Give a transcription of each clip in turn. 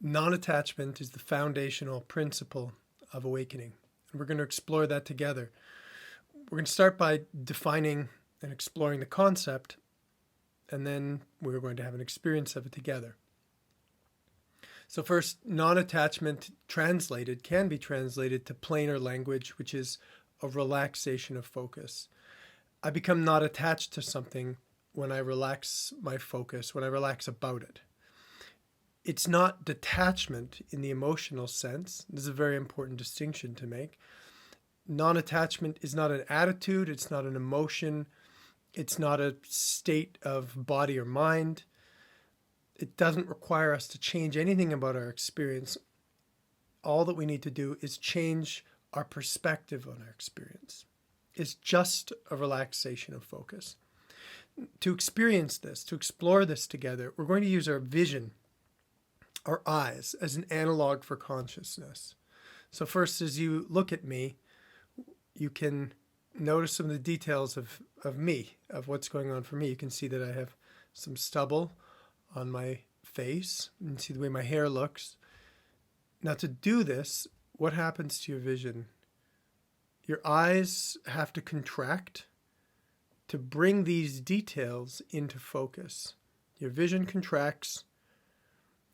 Non-attachment is the foundational principle of awakening. And we're going to explore that together. We're going to start by defining and exploring the concept, and then we're going to have an experience of it together. So first, non-attachment can be translated to plainer language, which is a relaxation of focus. I become not attached to something when I relax my focus, when I relax about it. It's not detachment in the emotional sense. This is a very important distinction to make. Non-attachment is not an attitude, it's not an emotion, it's not a state of body or mind. It doesn't require us to change anything about our experience. All that we need to do is change our perspective on our experience. It's just a relaxation of focus. To experience this, to explore this together, we're going to use our vision, our eyes, as an analog for consciousness. So first, as you look at me, you can notice some of the details of me, of what's going on for me. You can see that I have some stubble on my face. You can see the way my hair looks. Now to do this, what happens to your vision? Your eyes have to contract to bring these details into focus. Your vision contracts.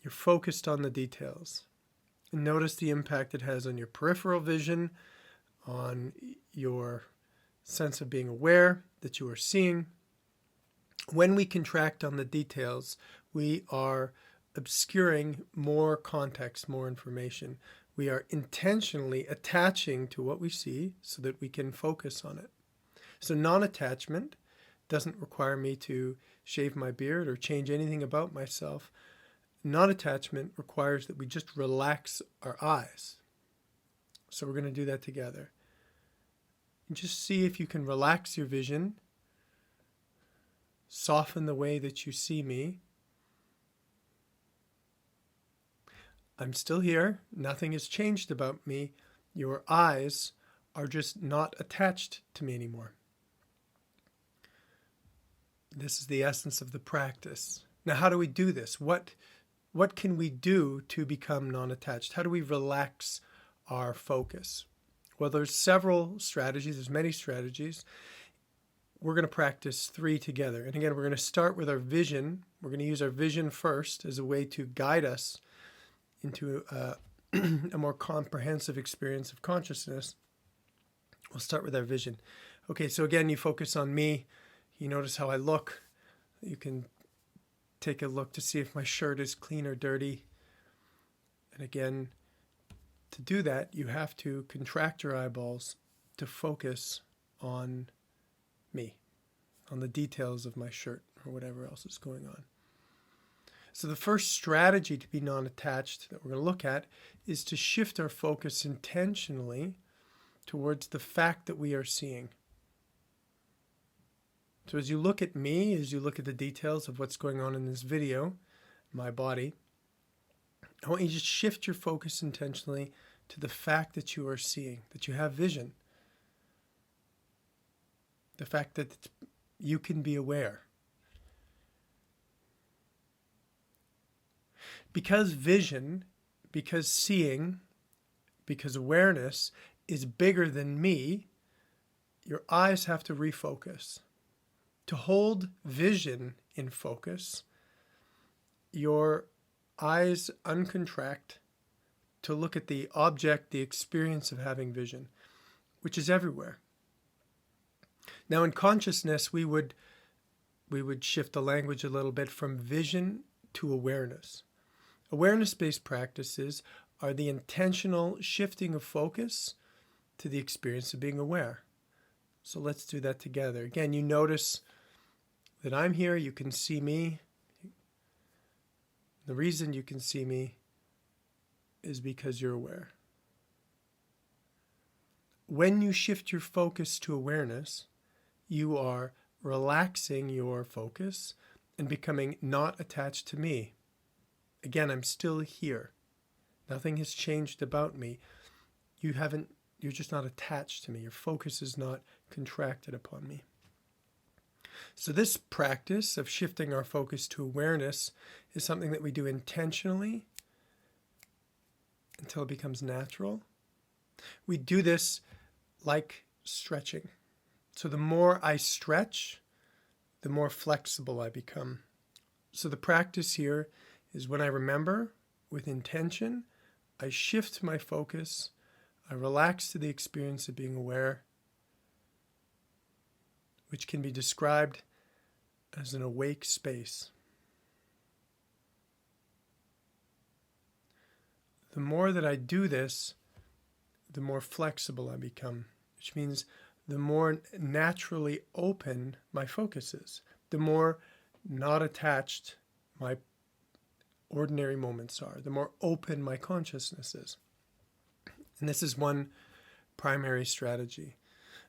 You're focused on the details. And notice the impact it has on your peripheral vision, on your sense of being aware that you are seeing. When we contract on the details, we are obscuring more context, more information. We are intentionally attaching to what we see so that we can focus on it. So non-attachment doesn't require me to shave my beard or change anything about myself. Non-attachment requires that we just relax our eyes. So we're going to do that together. And just see if you can relax your vision, soften the way that you see me. I'm still here. Nothing has changed about me. Your eyes are just not attached to me anymore. This is the essence of the practice. Now, how do we do this? What can we do to become non-attached? How do we relax our focus? Well, there's several strategies. There's many strategies. We're going to practice 3 together. And again, we're going to start with our vision. We're going to use our vision first as a way to guide us into a more comprehensive experience of consciousness. We'll start with our vision. Okay, so again, you focus on me. You notice how I look. You can take a look to see if my shirt is clean or dirty. And again, to do that, you have to contract your eyeballs to focus on me, on the details of my shirt or whatever else is going on. So the first strategy to be non-attached that we're going to look at is to shift our focus intentionally towards the fact that we are seeing. So as you look at me, as you look at the details of what's going on in this video, my body, I want you to just shift your focus intentionally to the fact that you are seeing, that you have vision. The fact that you can be aware. Because vision, because seeing, because awareness is bigger than me, your eyes have to refocus. To hold vision in focus, your eyes uncontract to look at the object, the experience of having vision, which is everywhere. Now in consciousness, we would shift the language a little bit from vision to awareness. Awareness-based practices are the intentional shifting of focus to the experience of being aware. So let's do that together. Again, you notice that I'm here, you can see me. The reason you can see me is because you're aware. When you shift your focus to awareness, you are relaxing your focus and becoming not attached to me. Again, I'm still here. Nothing has changed about me. You're just not attached to me. Your focus is not contracted upon me. So this practice of shifting our focus to awareness is something that we do intentionally until it becomes natural. We do this like stretching. So the more I stretch, the more flexible I become. So the practice here is when I remember with intention, I shift my focus, I relax to the experience of being aware, which can be described as an awake space. The more that I do this, the more flexible I become, which means the more naturally open my focus is, the more not attached my ordinary moments are, the more open my consciousness is. And this is one primary strategy.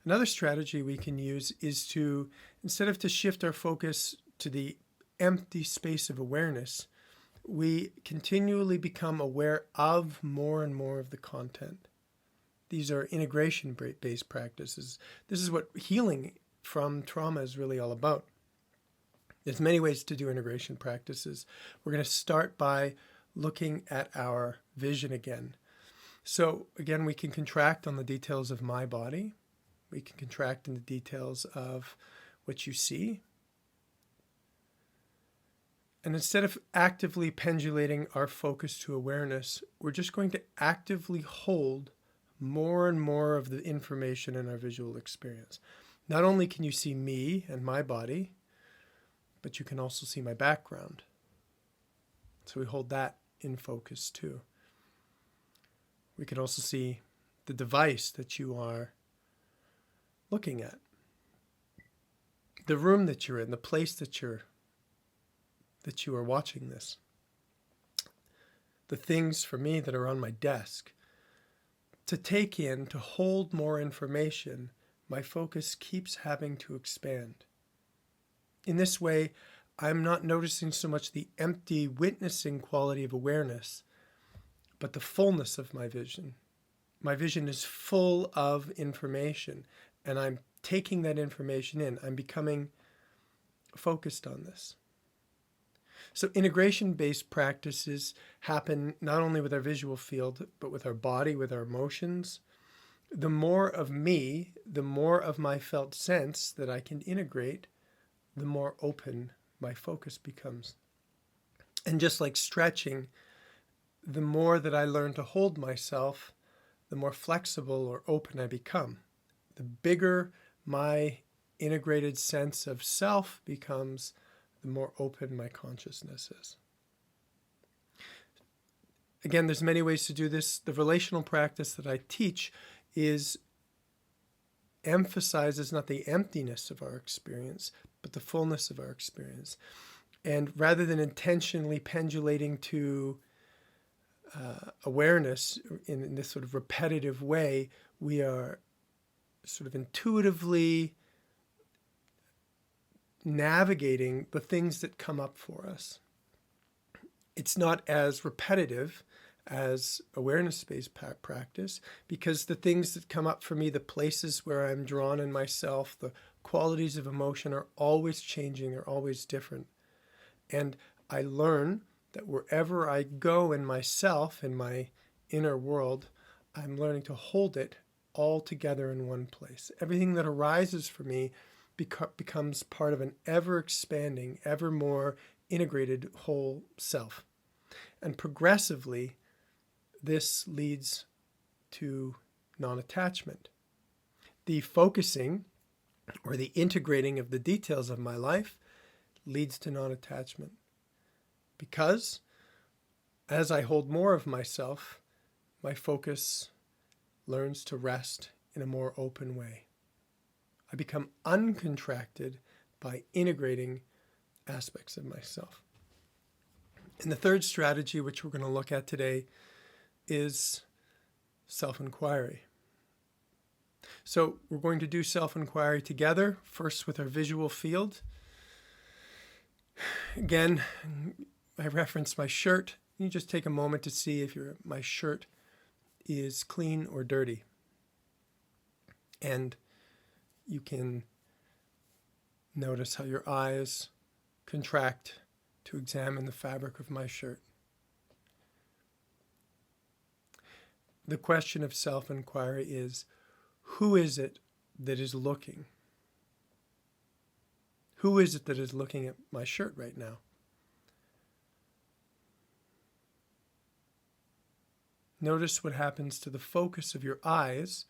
Another strategy we can use is to, instead of to shift our focus to the empty space of awareness, we continually become aware of more and more of the content. These are integration-based practices. This is what healing from trauma is really all about. There's many ways to do integration practices. We're going to start by looking at our vision again. So again, we can contract on the details of my body. We can contract in the details of what you see. And instead of actively pendulating our focus to awareness, we're just going to actively hold more and more of the information in our visual experience. Not only can you see me and my body, but you can also see my background. So we hold that in focus too. We can also see the device that you are looking at, the room that you're in, the place that you are watching this, the things for me that are on my desk. To take in, to hold more information, my focus keeps having to expand. In this way, I'm not noticing so much the empty witnessing quality of awareness, but the fullness of my vision. My vision is full of information, and I'm taking that information in. I'm becoming focused on this. So integration-based practices happen not only with our visual field, but with our body, with our emotions. The more of me, the more of my felt sense that I can integrate, the more open my focus becomes. And just like stretching, the more that I learn to hold myself, the more flexible or open I become. The bigger my integrated sense of self becomes, the more open my consciousness is. Again, there's many ways to do this. The relational practice that I teach emphasizes not the emptiness of our experience, but the fullness of our experience. And rather than intentionally pendulating to awareness in this sort of repetitive way, we are sort of intuitively navigating the things that come up for us. It's not as repetitive as awareness-based practice, because the things that come up for me, the places where I'm drawn in myself, the qualities of emotion are always changing, they're always different. And I learn that wherever I go in myself, in my inner world, I'm learning to hold it all together in one place. Everything that arises for me becomes part of an ever-expanding, ever more integrated whole self. And progressively, this leads to non-attachment. The focusing or the integrating of the details of my life leads to non-attachment. Because as I hold more of myself, my focus learns to rest in a more open way. I become uncontracted by integrating aspects of myself. And the third strategy, which we're going to look at today, is self-inquiry. So we're going to do self-inquiry together, first with our visual field. Again, I referenced my shirt. You just take a moment to see if my shirt is clean or dirty. And you can notice how your eyes contract to examine the fabric of my shirt. the question of self-inquiry is, who is it that is looking? Who is it that is looking at my shirt right now? Notice what happens to the focus of your eyes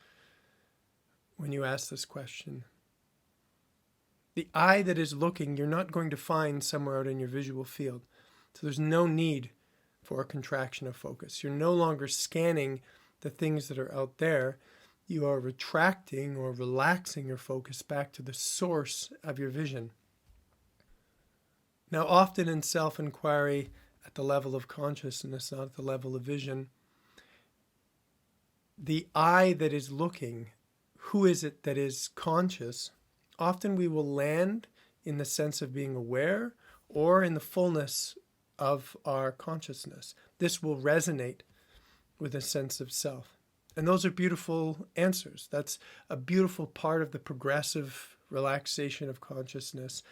when you ask this question. The eye that is looking, you're not going to find somewhere out in your visual field. So there's no need for a contraction of focus. You're no longer scanning the things that are out there. You are retracting or relaxing your focus back to the source of your vision. Now, often in self-inquiry at the level of consciousness, not at the level of vision, the eye that is looking, who is it that is conscious? Often we will land in the sense of being aware or in the fullness of our consciousness. This will resonate with a sense of self. And those are beautiful answers. That's a beautiful part of the progressive relaxation of consciousness,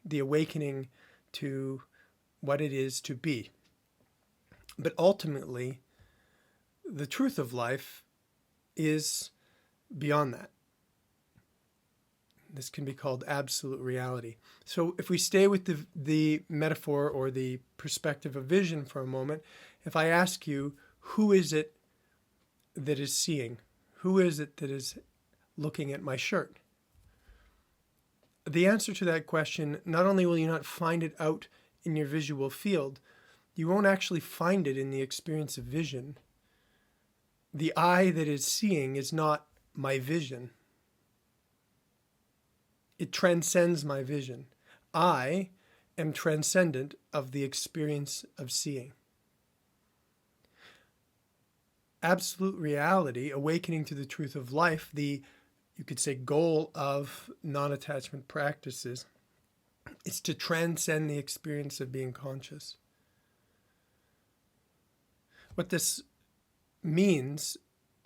the awakening to what it is to be. But ultimately, the truth of life is beyond that. This can be called absolute reality. So if we stay with the metaphor or the perspective of vision for a moment, if I ask you, who is it that is seeing? Who is it that is looking at my shirt? The answer to that question, not only will you not find it out in your visual field, you won't actually find it in the experience of vision. The eye that is seeing is not my vision. It transcends my vision. I am transcendent of the experience of seeing. Absolute reality, awakening to the truth of life, the, you could say, goal of non-attachment practices, is to transcend the experience of being conscious. What this means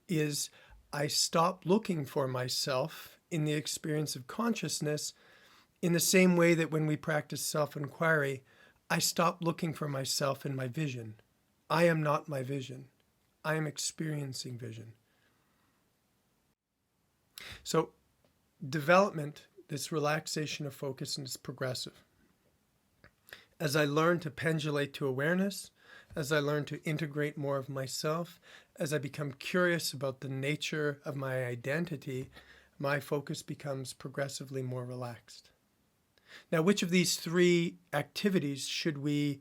is I stop looking for myself in the experience of consciousness in the same way that when we practice self-inquiry, I stop looking for myself in my vision. I am not my vision. I am experiencing vision. So development, this relaxation of focus, is progressive. As I learn to pendulate to awareness, as I learn to integrate more of myself, as I become curious about the nature of my identity, my focus becomes progressively more relaxed. Now, which of these three activities should we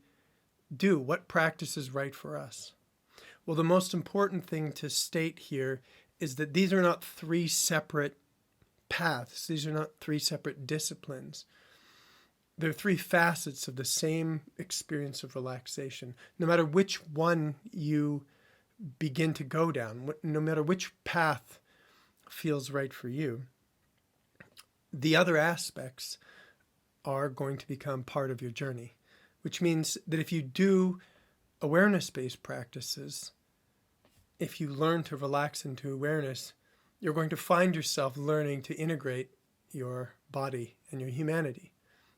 do? What practice is right for us? Well, the most important thing to state here is that these are not three separate paths. These are not three separate disciplines. They're three facets of the same experience of relaxation. No matter which one you begin to go down, no matter which path feels right for you, the other aspects are going to become part of your journey, which means that if you do awareness-based practices, if you learn to relax into awareness, you're going to find yourself learning to integrate your body and your humanity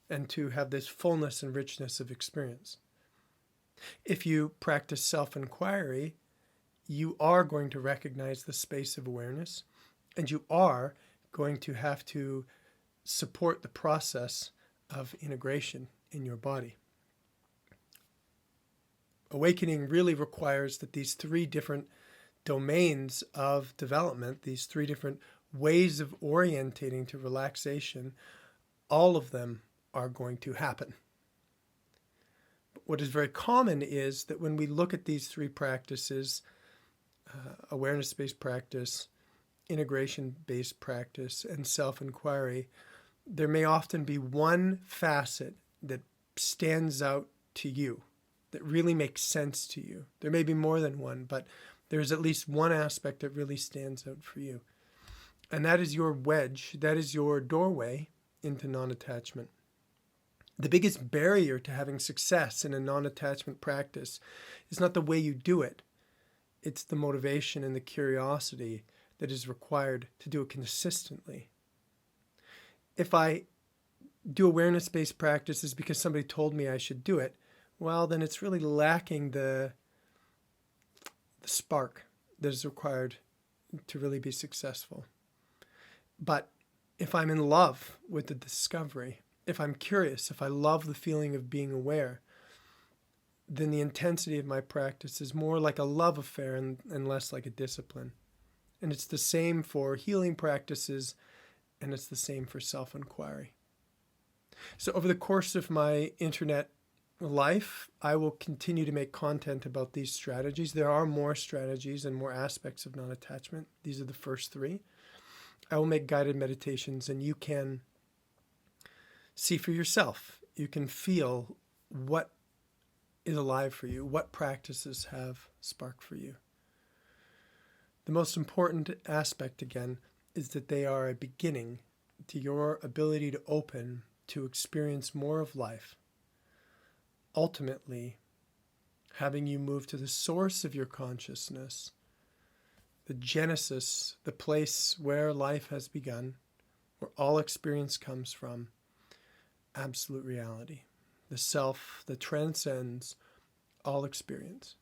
and to have this fullness and richness of experience. If you practice self-inquiry, you are going to recognize the space of awareness, and you are going to have to support the process of integration in your body. Awakening really requires that these three different domains of development, these three different ways of orientating to relaxation, all of them are going to happen. But what is very common is that when we look at these three practices, awareness-based practice, integration-based practice, and self-inquiry, there may often be one facet that stands out to you, that really makes sense to you. There may be more than one, but there's at least one aspect that really stands out for you. And that is your wedge, that is your doorway into non-attachment. The biggest barrier to having success in a non-attachment practice is not the way you do it. It's the motivation and the curiosity that is required to do it consistently. If I do awareness-based practices because somebody told me I should do it, well, then it's really lacking the spark. that is required to really be successful. But if I'm in love with the discovery, if I'm curious, if I love the feeling of being aware, then the intensity of my practice is more like a love affair and less like a discipline. And it's the same for healing practices, and it's the same for self-inquiry. So over the course of my internet life, I will continue to make content about these strategies. There are more strategies and more aspects of non-attachment. These are the first three. I will make guided meditations, and you can see for yourself. You can feel what is alive for you, what practices have sparked for you. The most important aspect, again, is that they are a beginning to your ability to open, to experience more of life, ultimately having you move to the source of your consciousness, the genesis, the place where life has begun, where all experience comes from, absolute reality, the self that transcends all experience.